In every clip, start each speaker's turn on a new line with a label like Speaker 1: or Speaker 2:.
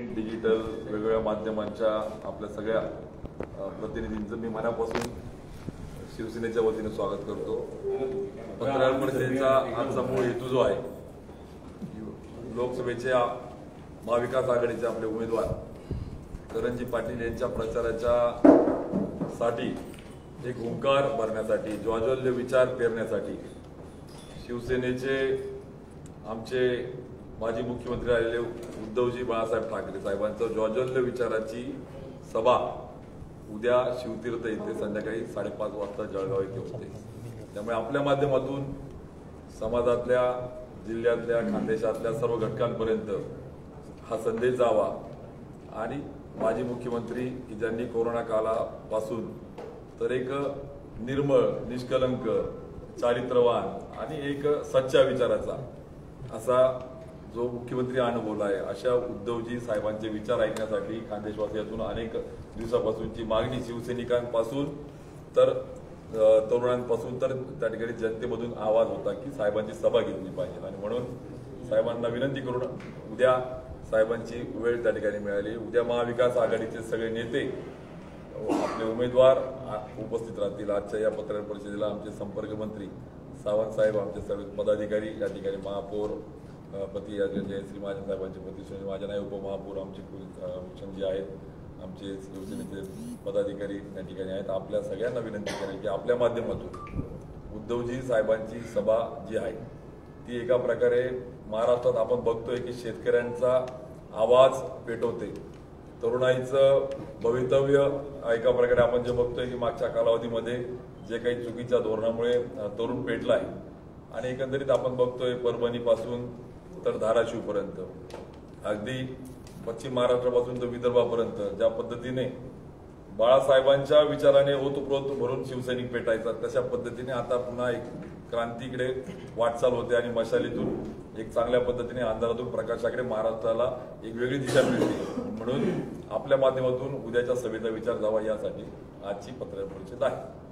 Speaker 1: Print digital वेगवेगळ्या माध्यमांच्या आपल्या सगळ्या प्रतिनिधींचं मी मनापासून शिवसेनेच्या वतीने स्वागत करतो। पत्रकार परिषदेचा आजचा मूळ हेतू जो आहे, लोकसभेच्या महाविकास आघाडीचे आपले उमेदवार करणजी पाटील यांच्या प्रचाराच्या साठी एक हुंकार भरण्यासाठी, ज्वाज्वल्य विचार पेरण्यासाठी शिवसेनेचे आमचे माजी मुख्यमंत्री आलेले उद्धवजी बाळासाहेब ठाकरे साहेबांचं ज्वाज्वल्य विचाराची सभा उद्या शिवतीर्थ येथे संध्याकाळी 5:30 वाजता जळगाव येथे होते। त्यामुळे आपल्या माध्यमातून समाजातल्या, जिल्ह्यातल्या, खानदेशातल्या सर्व घटकांपर्यंत हा संदेश जावा आणि माजी मुख्यमंत्री की ज्यांनी कोरोना काळापासून तर एक निर्मळ, निष्कलंक, चारित्र्यवान आणि एक सच्चा विचाराचा असा जो मुख्यमंत्री अनुभवला आहे, अशा उद्धवजी साहेबांचे विचार ऐकण्यासाठी खानदेशवासियातून अनेक दिवसापासूनची मागणी शिवसैनिकांपासून तर तरुणांपासून तर त्या ठिकाणी जनतेमधून आवाज होता की साहेबांची सभा घेतली पाहिजे। आणि म्हणून साहेबांना विनंती करून उद्या साहेबांची वेळ त्या ठिकाणी मिळाली। उद्या महाविकास आघाडीचे सगळे नेते, आपले उमेदवार उपस्थित राहतील। आजच्या या पत्रकार परिषदेला आमचे संपर्क मंत्री सावंत साहेब, आमचे सर्व पदाधिकारी या ठिकाणी, महापौर पती जयश्री महाजन साहेबांचे पती सुनील महाजन आहे, उपमहापौर आमचे भूषणजी आहेत, आमचे शिवसेनेचे पदाधिकारी या ठिकाणी आहेत। आपल्या सगळ्यांना विनंती करेल की आपल्या माध्यमातून उद्धवजी साहेबांची सभा जी आहे ती एका प्रकारे महाराष्ट्रात आपण बघतोय की शेतकऱ्यांचा आवाज पेटवते, तरुणाईचं भवितव्य एका प्रकारे आपण जे बघतोय की मागच्या कालावधीमध्ये जे काही चुकीच्या धोरणामुळे तरुण पेटलाय आणि एकंदरीत आपण बघतोय परभणीपासून तर धाराशिवपर्यंत, अगदी पश्चिम महाराष्ट्रापासून तर विदर्भापर्यंत ज्या पद्धतीने बाळासाहेबांच्या विचाराने ओतप्रोत भरून शिवसैनिक पेटायचा, तशा पद्धतीने आता पुन्हा एक क्रांतीकडे वाटचाल होते आणि मशालीतून एक चांगल्या पद्धतीने अंधारातून प्रकाशाकडे महाराष्ट्राला एक वेगळी दिशा मिळते। म्हणून आपल्या माध्यमातून उद्याच्या सभेचा विचार जावा यासाठी आजची पत्रकार परिषद आहे।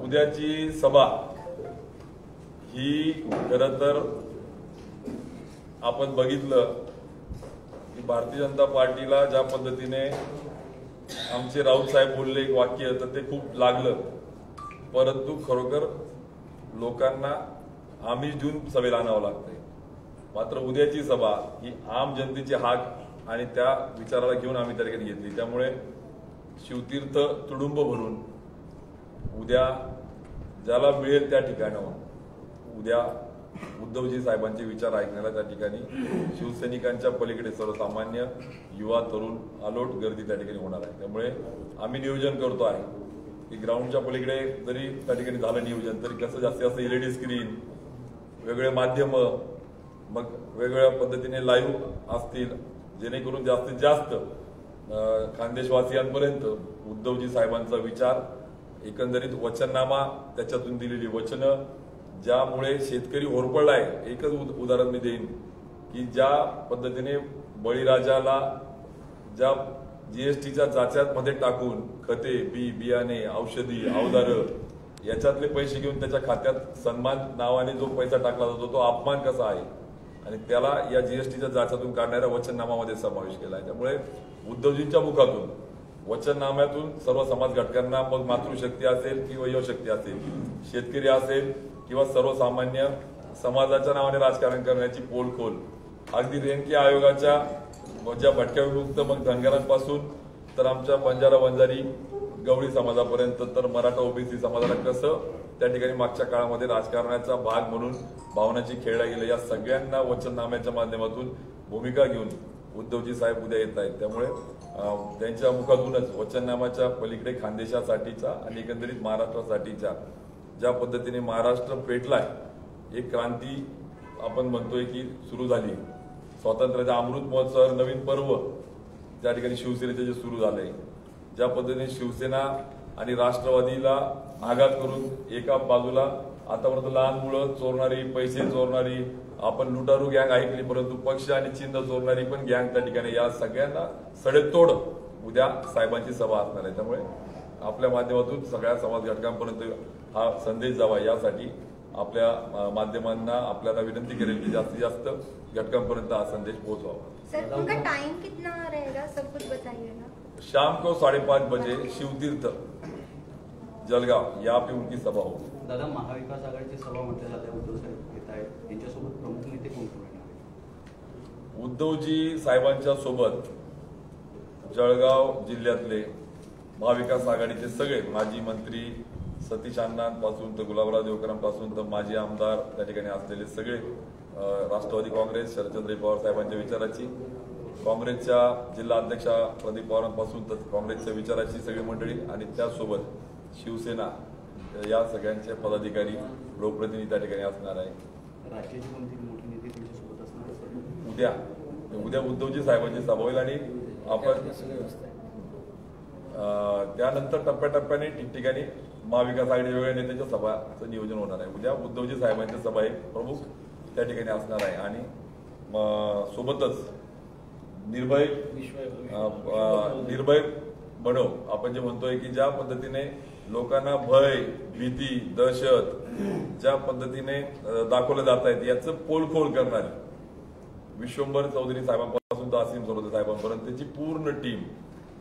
Speaker 1: उद्याची सभा ही खरं तर आपण बघितलं की भारतीय जनता पार्टीला ज्या पद्धतीने आमचे राऊत साहेब बोलले एक वाक्य तर ते खूप लागलं, परंतु खरोखर लोकांना आमिष देऊन सभेला आणावं लागतंय। मात्र उद्याची सभा ही आम जनतेची हाक आणि त्या विचाराला घेऊन आम्ही त्या ठिकाणी घेतली। त्यामुळे शिवतीर्थ तुडुंब भरून उद्या ज्याला मिळेल त्या ठिकाणावर उद्या उद्धवजी साहेबांचे विचार ऐकण्याला त्या ठिकाणी शिवसैनिकांच्या पलीकडे सर्वसामान्य युवा, तरुण अलोट गर्दी त्या ठिकाणी होणार आहे। त्यामुळे आम्ही नियोजन करतो आहे की ग्राउंडच्या पलीकडे जरी त्या ठिकाणी झालं नियोजन तरी कसं जास्तीत जास्त LED स्क्रीन, वेगवेगळे माध्यम, मग वेगवेगळ्या पद्धतीने लाईव्ह असतील, जेणेकरून जास्तीत जास्त खानदेशवासियांपर्यंत उद्धवजी साहेबांचा विचार, एकंदरीत वचननामा, त्याच्यातून दिलेली वचनं ज्यामुळे शेतकरी होरपळलाय। एकच उदाहरण मी देईन की ज्या पद्धतीने बळीराजाला ज्या GSTच्या जाच्यामध्ये टाकून खते, बियाणे, औषधी, अवजारं याच्यातले पैसे घेऊन त्याच्या खात्यात सन्मान नावाने जो पैसा टाकला जातो तो अपमान कसा आहे आणि त्याला या GSTच्या जाच्यातून काढणाऱ्या वचननामामध्ये समावेश केला आहे। त्यामुळे उद्धवजींच्या मुखातून, वचननाम्यातून सर्व समाज घटकांना, मग मातृशक्ती असेल किंवा युवशक्ती असेल, शेतकरी असेल किंवा सर्वसामान्य समाजाच्या नावाने राजकारण करण्याची पोलखोल, अगदी रेणके आयोगाच्या ज्या भटक्या विमुक्त मग धनगरांपासून तर आमच्या बंजारा वंजारी गवळी समाजापर्यंत तर मराठा OBC समाजाला कसं त्या ठिकाणी मागच्या काळामध्ये राजकारणाचा भाग म्हणून भावनाची खेळला गेलं, या सगळ्यांना वचननाम्याच्या माध्यमातून भूमिका घेऊन उद्धवजी साहेब उद्या येत आहेत। त्यामुळे त्यांच्या मुखातूनच वचननामाच्या पलीकडे खानदेशासाठीचा आणि एकंदरीत महाराष्ट्रासाठीच्या ज्या पद्धतीने महाराष्ट्र पेटलाय, एक क्रांती आपण म्हणतोय की सुरू झाली, स्वातंत्र्याचा अमृत महोत्सव नवीन पर्व ज्या ठिकाणी शिवसेनेचे जे सुरू झालंय, ज्या पद्धतीने शिवसेना आणि राष्ट्रवादीला आघात करून एका बाजूला आतापर्यंत लहान मुलं चोरणारी, पैसे चोरणारी, आपण लुटारू गँग ऐकली, परंतु पक्ष आणि चिन्ह चोरणारी पण गँग त्या ठिकाणी, या सगळ्यांना सडेतोड उद्या साहेबांची सभा असणार आहे। त्यामुळे आपल्या माध्यमातून सगळ्या समाज घटकांपर्यंत हा संदेश जावा यासाठी आपल्या माध्यमांना आपल्याला विनंती करेल की जास्तीत जास्त घटकांपर्यंत हा संदेश पोहोचवावा।
Speaker 2: सर उनका टाइम कितना रहेगा सब कुछ बताइएगा।
Speaker 1: शाम को 5:30 बजे शिवतीर्थ जलगाव यहाँ पे उनकी सभा होगी।
Speaker 3: दादा, महाविकास आघाडीची सभा म्हटल्या जाते, उद्धव साहेब येत आहेत, त्यांच्यासोबत प्रमुख नेते कोण कोण येणार?
Speaker 1: उद्धवजी साहेबांच्या सोबत जळगाव जिल्ह्यातले महाविकास आघाडीचे सगळे माजी मंत्री सतीश अण्णांपासून तर गुलाबराव देवकरांपासून तर माजी आमदार त्या ठिकाणी असलेले सगळे, राष्ट्रवादी काँग्रेस शरदचंद्र पवार साहेबांच्या विचाराची, काँग्रेसच्या जिल्हा अध्यक्षा प्रदीप पवारांपासून तर काँग्रेसच्या विचाराची सगळी मंडळी आणि त्यासोबत शिवसेना या सगळ्यांचे पदाधिकारी लोकप्रतिनिधी त्या ठिकाणी असणार आहे।
Speaker 3: राज्याची कोणती मोठी नेते त्यांच्यासोबत असणार?
Speaker 1: उद्या उद्धवजी साहेबांची सभा होईल आणि आपण त्यानंतर टप्प्याटप्प्याने ठिकठिकाणी महाविकास आघाडी वेगळ्या नेत्यांच्या सभाचं नियोजन होणार आहे। उद्या उद्धवजी साहेबांची सभा एक प्रमुख त्या ठिकाणी असणार आहे आणि सोबतच निर्भय बनव आपण जे म्हणतोय की ज्या पद्धतीने लोकांना भय, भीती, दहशत ज्या पद्धतीने दाखवलं जात आहेत याचं पोलखोल करणारी विश्वंभर चौधरी साहेबांपासून तर असीम सरोदे साहेबांपर्यंतची पूर्ण टीम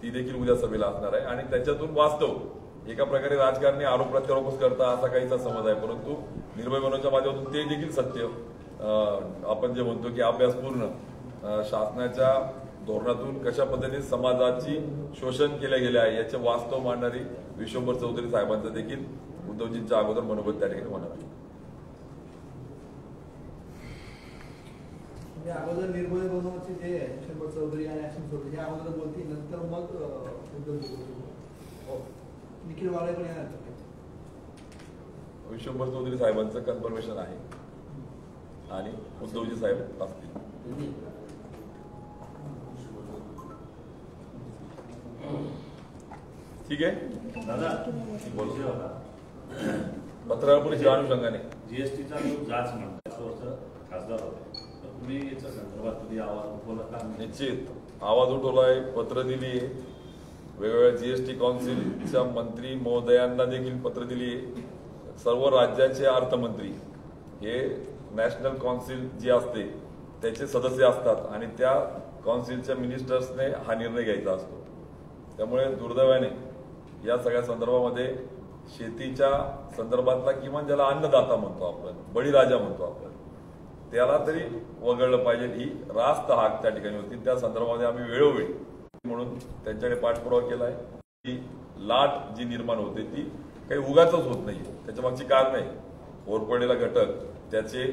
Speaker 1: ती देखील उद्या सभेला असणार आहे आणि त्याच्यातून वास्तव एका प्रकारे राजकारणी आरोप प्रत्यारोप करता असा काहीचा समज आहे, परंतु निर्भय बनवच्या माध्यमातून ते देखील सत्य आपण जे म्हणतो की अभ्यासपूर्ण शासनाच्या धोरणातून कशा पद्धतीने समाजाची शोषण केले गेले आहे याचे वास्तव मांडणारी विश्वंभर चौधरी साहेबांचं देखील उद्धवजींच्या अगोदर मनोगत त्या ठिकाणी होणार आहे।
Speaker 4: अगोदर निर्भय बनवचे जे विश्वंभर चौधरी आणि असीम चौधरी हे अगोदर बोलतील, नंतर मग निखिल वाळे पण येणार।
Speaker 1: विश्वंभर चौधरी साहेबांचं कन्फर्मेशन आहे आणि उद्धवजी साहेब असतील। ठीक आहे
Speaker 5: दादा,
Speaker 1: पत्रकार परिषदेच्या अनुषंगाने
Speaker 5: जीएसटीचा जो जाच म्हणतात खासदार होते, तर तुम्ही याच्या संदर्भात कधी आवाज उठवला का?
Speaker 1: निश्चित आवाज उठवलाय, पत्र दिली, वेगवेगळ्या जीएसटी काउन्सिलच्या मंत्री महोदयांना देखील पत्र दिली। सर्व राज्याचे अर्थमंत्री हे नॅशनल काउन्सिल जी असते त्याचे सदस्य असतात आणि त्या काउन्सिलच्या मिनिस्टर्सने हा निर्णय घ्यायचा असतो। त्यामुळे दुर्दैवाने या सगळ्या संदर्भामध्ये शेतीच्या संदर्भातला किंवा ज्याला अन्नदाता म्हणतो आपण, बळीराजा म्हणतो आपण, त्याला तरी वगळलं पाहिजे ही रास्त हाक त्या ठिकाणी होती। त्या संदर्भामध्ये आम्ही वेळोवेळी म्हणून त्यांच्याकडे पाठपुरावा केलाय की लाट जी निर्माण होते ती काही उगाचच होत नाही, त्याच्या मागची कारण आहे ओरपडलेला घटक त्याचे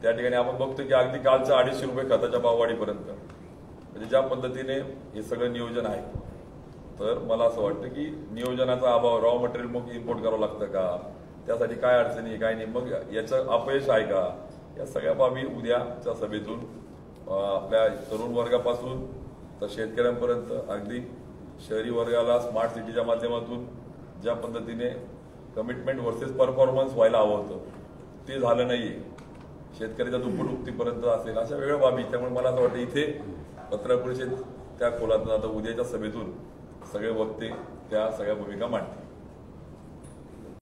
Speaker 1: त्या ठिकाणी आपण बघतो की अगदी कालच्या 250 रुपये खताच्या भाववाढीपर्यंत म्हणजे ज्या पद्धतीने हे सगळं नियोजन आहे, तर मला असं वाटतं की नियोजनाचा अभाव, रॉ मटेरियल मग इम्पोर्ट करावं लागतं का, त्यासाठी काय अडचणी काय नाही, मग याचं अपयश आहे का, या सगळ्या बाबी उद्याच्या सभेतून आपल्या तरुण वर्गापासून तर शेतकऱ्यांपर्यंत अगदी शहरी वर्गाला स्मार्ट सिटीच्या माध्यमातून ज्या पद्धतीने कमिटमेंट वर्सेस परफॉर्मन्स व्हायला हवं होतं ते झालं नाहीये, शेतकऱ्याच्या दुप्पट असेल अशा वेगळ्या बाबी। त्यामुळे मला असं वाटतं इथे पत्रकार परिषद त्या खोलात आता उद्याच्या सभेतून सगळे वक्ते त्या सगळ्या भूमिका मांडतील।